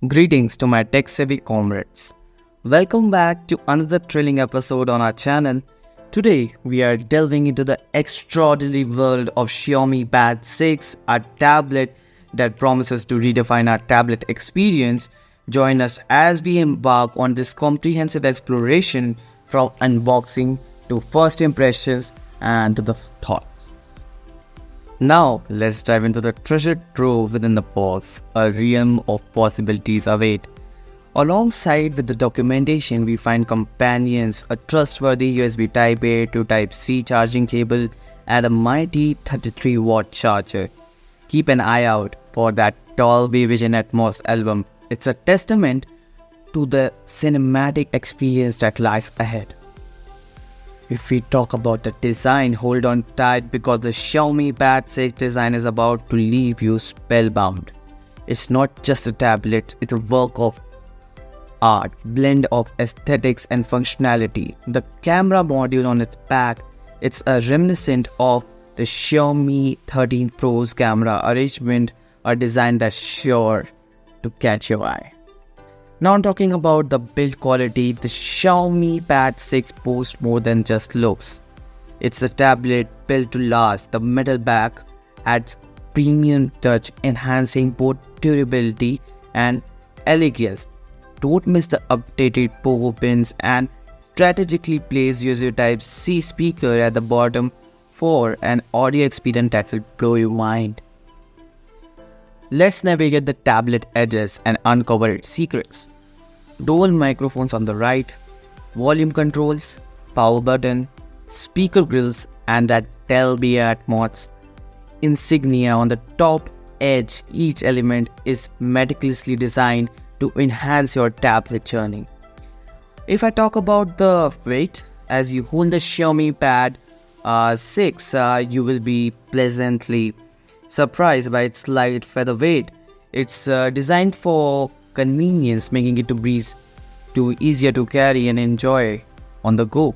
Greetings to my tech-savvy comrades. Welcome back to another thrilling episode on our channel. Today, we are delving into the extraordinary world of Xiaomi Pad 6, a tablet that promises to redefine our tablet experience. Join us as we embark on this comprehensive exploration from unboxing to first impressions and to the thoughts. Now, let's dive into the treasure trove within the box. A realm of possibilities await. Alongside with the documentation, we find companions, a trustworthy USB Type-A to Type-C charging cable, and a mighty 33-watt charger. Keep an eye out for that Dolby Vision Atmos album. It's a testament to the cinematic experience that lies ahead. If we talk about the design, hold on tight because the Xiaomi Pad 6 design is about to leave you spellbound. It's not just a tablet, it's a work of art, blend of aesthetics and functionality. The camera module on its back, it's a reminiscent of the Xiaomi 13 Pro's camera arrangement, a design that's sure to catch your eye. Now talking about the build quality, the Xiaomi Pad 6 boasts more than just looks. It's a tablet built to last. The metal back adds premium touch, enhancing both durability and elegance. Don't miss the updated power pins and strategically place USB Type-C speaker at the bottom for an audio experience that will blow your mind. Let's navigate the tablet edges and uncover its secrets. Dual microphones on the right, volume controls, power button, speaker grills, and that Dolby Atmos insignia on the top edge. Each element is meticulously designed to enhance your tablet journey. If I talk about the weight, as you hold the Xiaomi Pad 6, you will be pleasantly surprised by its light featherweight. It's designed for convenience, making it easier to carry and enjoy on the go.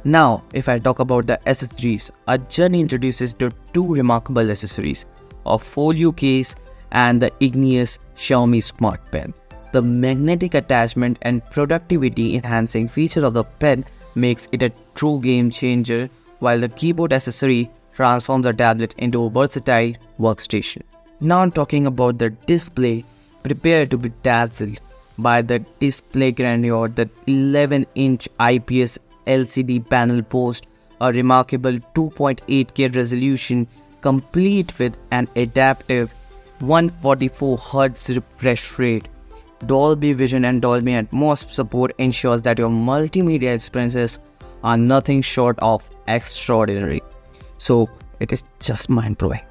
Now, if I talk about the accessories, our journey introduces the two remarkable accessories, a folio case and the igneous Xiaomi Smart Pen. The magnetic attachment and productivity enhancing feature of the pen makes it a true game changer, while the keyboard accessory transforms the tablet into a versatile workstation. Now I'm talking about the display. Prepare to be dazzled by the display grandeur. The 11-inch IPS LCD panel boasts a remarkable 2.8K resolution, complete with an adaptive 144Hz refresh rate. Dolby Vision and Dolby Atmos support ensures that your multimedia experiences are nothing short of extraordinary. So it is just mind-blowing.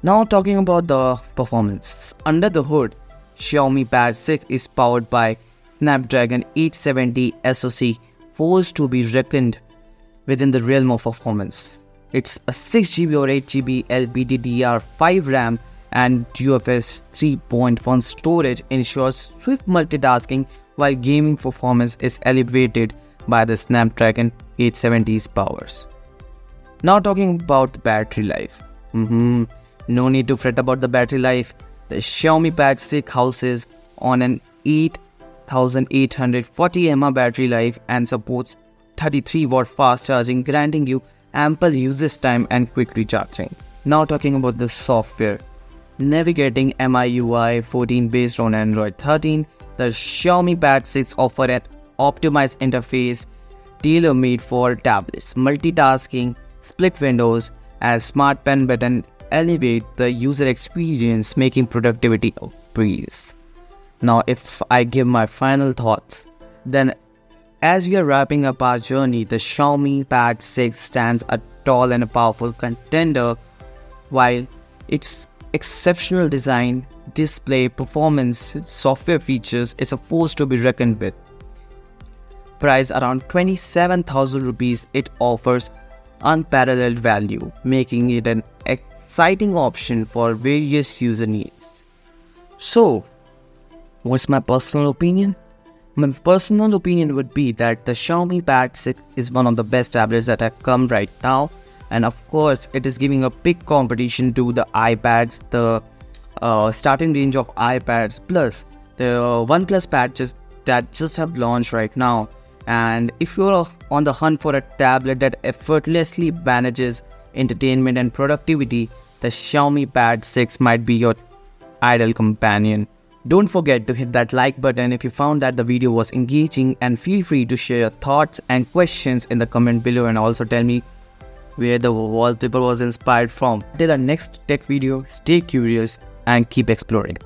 Now talking about the performance. Under the hood, Xiaomi Pad 6 is powered by Snapdragon 870 SoC, forced to be reckoned within the realm of performance. It's a 6GB or 8GB LPDDR5 RAM and UFS 3.1 storage ensures swift multitasking, while gaming performance is elevated by the Snapdragon 870's powers. Now talking about the battery life. No need to fret about the battery life. The Xiaomi Pad 6 houses on an 8840 mAh battery life and supports 33-watt fast charging, granting you ample usage time and quick recharging. Now talking about the software. Navigating MIUI 14 based on Android 13, the Xiaomi Pad 6 offers an optimized interface tailor-made for tablets. Multitasking, split windows, and smart pen button elevate the user experience, making productivity a breeze. Now, if I give my final thoughts, then as we are wrapping up our journey, the Xiaomi Pad 6 stands a tall and a powerful contender, while its exceptional design, display, performance, software features is a force to be reckoned with. Priced around 27,000 rupees, it offers unparalleled value, making it an exciting option for various user needs. So, what's my personal opinion? My personal opinion would be that the Xiaomi Pad 6 is one of the best tablets that have come right now, and of course it is giving a big competition to the iPads, the starting range of iPads, plus the OnePlus Pad that just have launched right now. And if you're on the hunt for a tablet that effortlessly manages entertainment and productivity, the Xiaomi Pad 6 might be your ideal companion. Don't forget to hit that like button if you found that the video was engaging, and feel free to share your thoughts and questions in the comment below, and also tell me where the wallpaper was inspired from. Till our next tech video, stay curious and keep exploring.